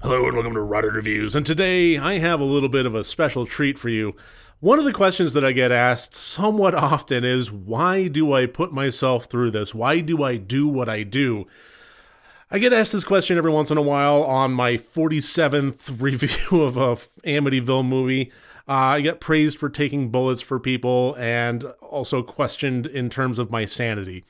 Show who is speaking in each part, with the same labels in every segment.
Speaker 1: Hello and welcome to Rotten Reviews, and today I have a little bit of a special treat for you. One of the questions that I get asked somewhat often is, why do I put myself through this? Why do I do what I do? I get asked this question every once in a while on my 47th review of a Amityville movie. I get praised for taking bullets for people and also questioned in terms of my sanity.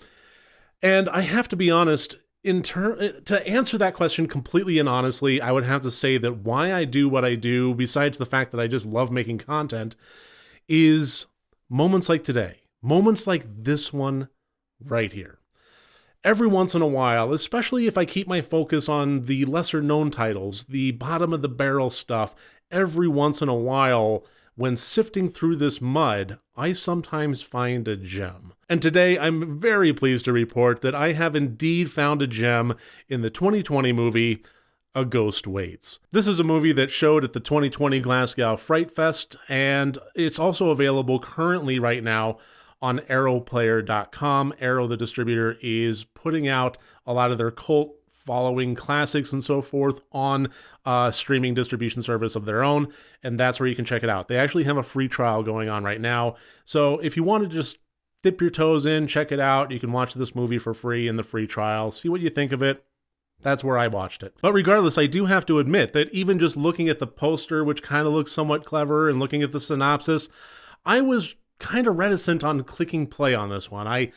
Speaker 1: And I have to be honest, to answer that question completely and honestly, I would have to say that why I do what I do, besides the fact that I just love making content, is moments like today. Moments like this one right here. Every once in a while, especially if I keep my focus on the lesser known titles, the bottom of the barrel stuff, every once in a while, when sifting through this mud, I sometimes find a gem. And today, I'm very pleased to report that I have indeed found a gem in the 2020 movie, A Ghost Waits. This is a movie that showed at the 2020 Glasgow Fright Fest, and it's also available currently right now on arrowplayer.com. Arrow, the distributor, is putting out a lot of their cult following classics and so forth on a streaming distribution service of their own, and that's where you can check it out. They actually have a free trial going on right now, so if you want to just dip your toes in, check it out, you can watch this movie for free in the free trial, see what you think of it. That's where I watched it. But regardless, I do have to admit that even just looking at the poster, which kind of looks somewhat clever, and looking at the synopsis, I was kind of reticent on clicking play on this one. I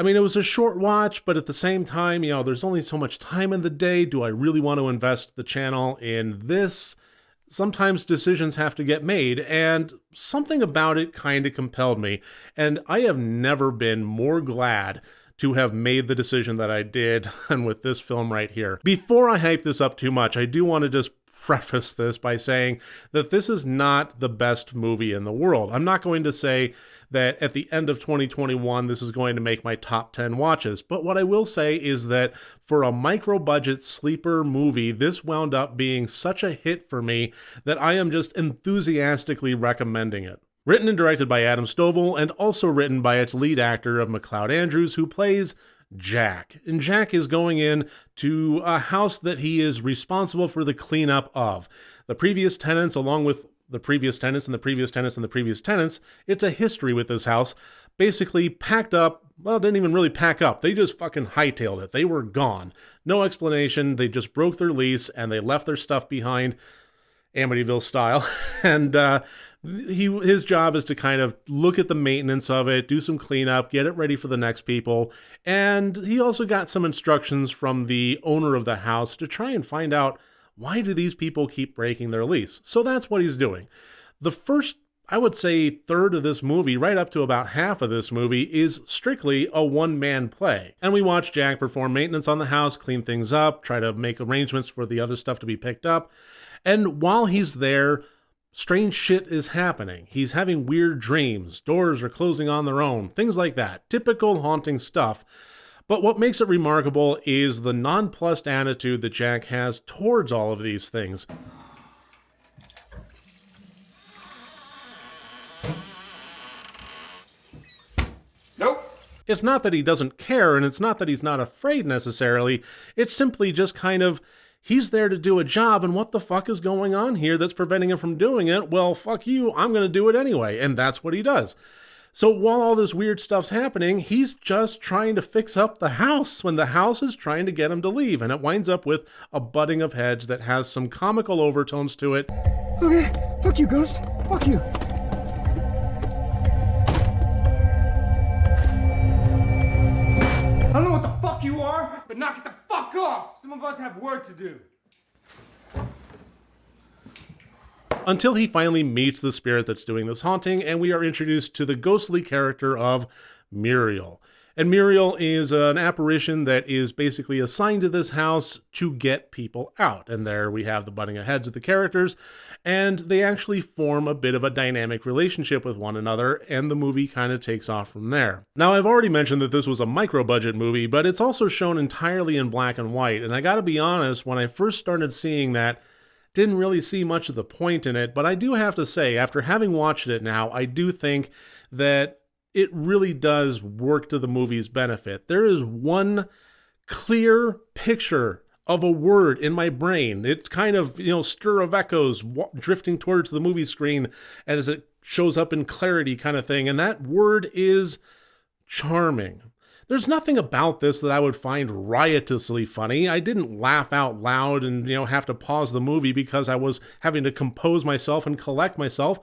Speaker 1: mean, it was a short watch, but at the same time, there's only so much time in the day. Do I really want to invest the channel in this? Sometimes decisions have to get made, and something about it kind of compelled me. And I have never been more glad to have made the decision that I did and with this film right here. Before I hype this up too much, I do want to just preface this by saying that this is not the best movie in the world. I'm not going to say that at the end of 2021, this is going to make my top 10 watches. But what I will say is that for a micro-budget sleeper movie, this wound up being such a hit for me that I am just enthusiastically recommending it. Written and directed by Adam Stovall, and also written by its lead actor of McLeod Andrews, who plays Jack. And Jack is going in to a house that he is responsible for the cleanup of. The previous tenants, along with the previous tenants and the previous tenants and the previous tenants, it's a history with this house. Basically packed up, well, didn't even really pack up. They just fucking hightailed it. They were gone. No explanation. They just broke their lease and they left their stuff behind, Amityville style. And his job is to kind of look at the maintenance of it, do some cleanup, get it ready for the next people. And he also got some instructions from the owner of the house to try and find out, why do these people keep breaking their lease? So that's what he's doing. The first, I would say, third of this movie, right up to about half of this movie, is strictly a one-man play. And we watch Jack perform maintenance on the house, clean things up, try to make arrangements for the other stuff to be picked up. And while he's there, strange shit is happening. He's having weird dreams, doors are closing on their own, things like that. Typical haunting stuff. But what makes it remarkable is the nonplussed attitude that Jack has towards all of these things.
Speaker 2: Nope.
Speaker 1: It's not that he doesn't care, and it's not that he's not afraid necessarily. It's simply just kind of, he's there to do a job, and what the fuck is going on here that's preventing him from doing it? Well, fuck you, I'm going to do it anyway, and that's what he does. So while all this weird stuff's happening, he's just trying to fix up the house when the house is trying to get him to leave, and it winds up with a butting of heads that has some comical overtones to it.
Speaker 2: Okay, fuck you, Ghost. Fuck you. I don't know what the fuck you are, but knock it the fuck off. Some of us have work to do.
Speaker 1: Until he finally meets the spirit that's doing this haunting, and we are introduced to the ghostly character of Muriel. And Muriel is an apparition that is basically assigned to this house to get people out. And there we have the butting of heads of the characters, and they actually form a bit of a dynamic relationship with one another, and the movie kind of takes off from there. Now, I've already mentioned that this was a micro-budget movie, but it's also shown entirely in black and white. And I gotta be honest, when I first started seeing that, didn't really see much of the point in it, but I do have to say, after having watched it now, I do think that it really does work to the movie's benefit. There is one clear picture of a word in my brain. It's kind of, stir of echoes drifting towards the movie screen as it shows up in clarity kind of thing. And that word is charming. There's nothing about this that I would find riotously funny. I didn't laugh out loud and, have to pause the movie because I was having to compose myself and collect myself.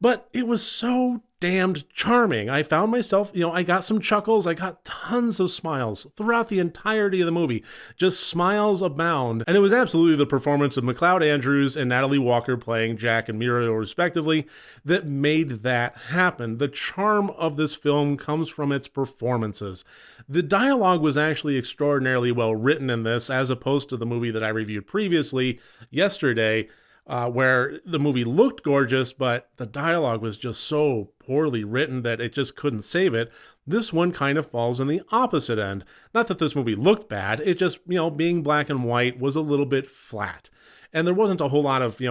Speaker 1: But it was so damned charming. I found myself, I got some chuckles. I got tons of smiles throughout the entirety of the movie. Just smiles abound. And it was absolutely the performance of McLeod Andrews and Natalie Walker playing Jack and Muriel respectively that made that happen. The charm of this film comes from its performances. The dialogue was actually extraordinarily well written in this, as opposed to the movie that I reviewed previously yesterday, where the movie looked gorgeous, but the dialogue was just so poorly written that it just couldn't save it. This one kind of falls in the opposite end. Not that this movie looked bad, it just, being black and white was a little bit flat. And there wasn't a whole lot of,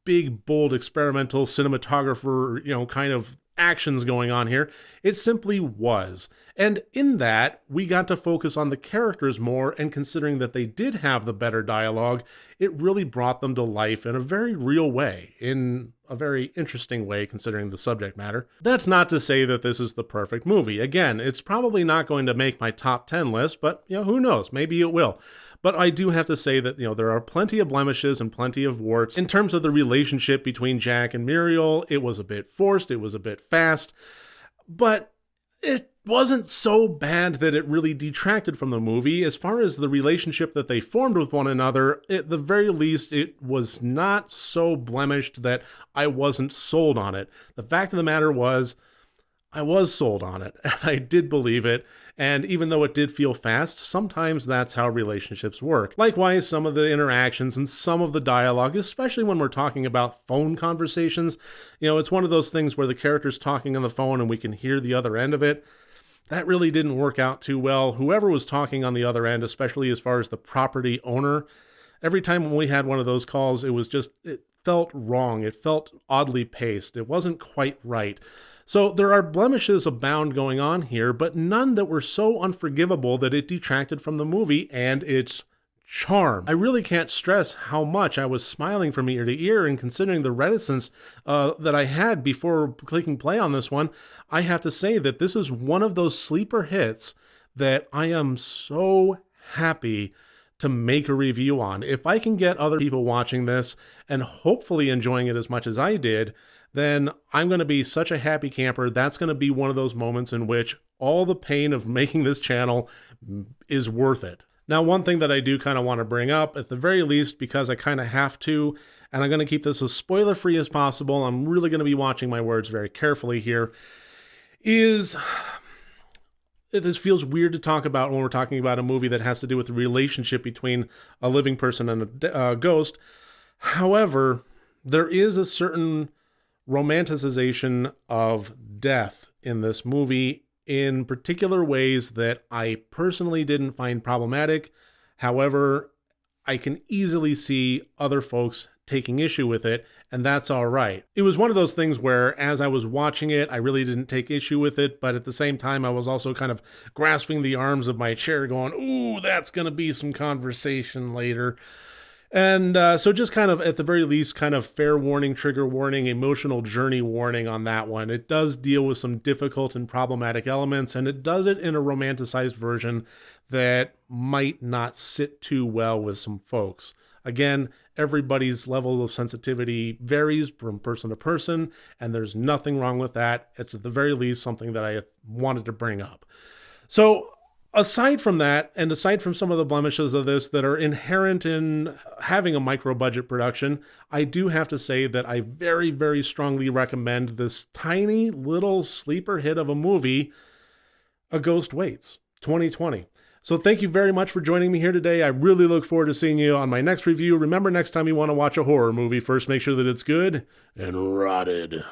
Speaker 1: big, bold, experimental cinematographer, kind of actions going on here. It simply was. And in that, we got to focus on the characters more, and considering that they did have the better dialogue, it really brought them to life in a very real way, in a very interesting way considering the subject matter. That's not to say that this is the perfect movie. Again, it's probably not going to make my top 10 list, but who knows, maybe it will. But I do have to say that, there are plenty of blemishes and plenty of warts. In terms of the relationship between Jack and Muriel, it was a bit forced, it was a bit fast, but it wasn't so bad that it really detracted from the movie. As far as the relationship that they formed with one another, at the very least, it was not so blemished that I wasn't sold on it. The fact of the matter was, I was sold on it, and I did believe it, and even though it did feel fast, sometimes that's how relationships work. Likewise, some of the interactions and some of the dialogue, especially when we're talking about phone conversations, it's one of those things where the character's talking on the phone and we can hear the other end of it. That really didn't work out too well. Whoever was talking on the other end, especially as far as the property owner, every time when we had one of those calls, it felt wrong. It felt oddly paced. It wasn't quite right. So there are blemishes abound going on here, but none that were so unforgivable that it detracted from the movie and its charm. I really can't stress how much I was smiling from ear to ear, and considering the reticence that I had before clicking play on this one, I have to say that this is one of those sleeper hits that I am so happy to make a review on. If I can get other people watching this and hopefully enjoying it as much as I did, then I'm going to be such a happy camper. That's going to be one of those moments in which all the pain of making this channel is worth it. Now, one thing that I do kind of want to bring up, at the very least, because I kind of have to, and I'm going to keep this as spoiler-free as possible, I'm really going to be watching my words very carefully here, is this feels weird to talk about when we're talking about a movie that has to do with the relationship between a living person and a ghost. However, there is a certain romanticization of death in this movie in particular ways that I personally didn't find problematic. However, I can easily see other folks taking issue with it, and that's all right. It was one of those things where, as I was watching it, I really didn't take issue with it, but at the same time, I was also kind of grasping the arms of my chair going, ooh, that's going to be some conversation later. And so just kind of, at the very least, kind of fair warning, trigger warning, emotional journey warning on that one. It does deal with some difficult and problematic elements, and it does it in a romanticized version that might not sit too well with some folks. Again, everybody's level of sensitivity varies from person to person, and there's nothing wrong with that. It's at the very least something that I wanted to bring up. So, aside from that, and aside from some of the blemishes of this that are inherent in having a micro-budget production, I do have to say that I very, very strongly recommend this tiny little sleeper hit of a movie, A Ghost Waits, 2020. So thank you very much for joining me here today. I really look forward to seeing you on my next review. Remember, next time you want to watch a horror movie, first make sure that it's good and rotted.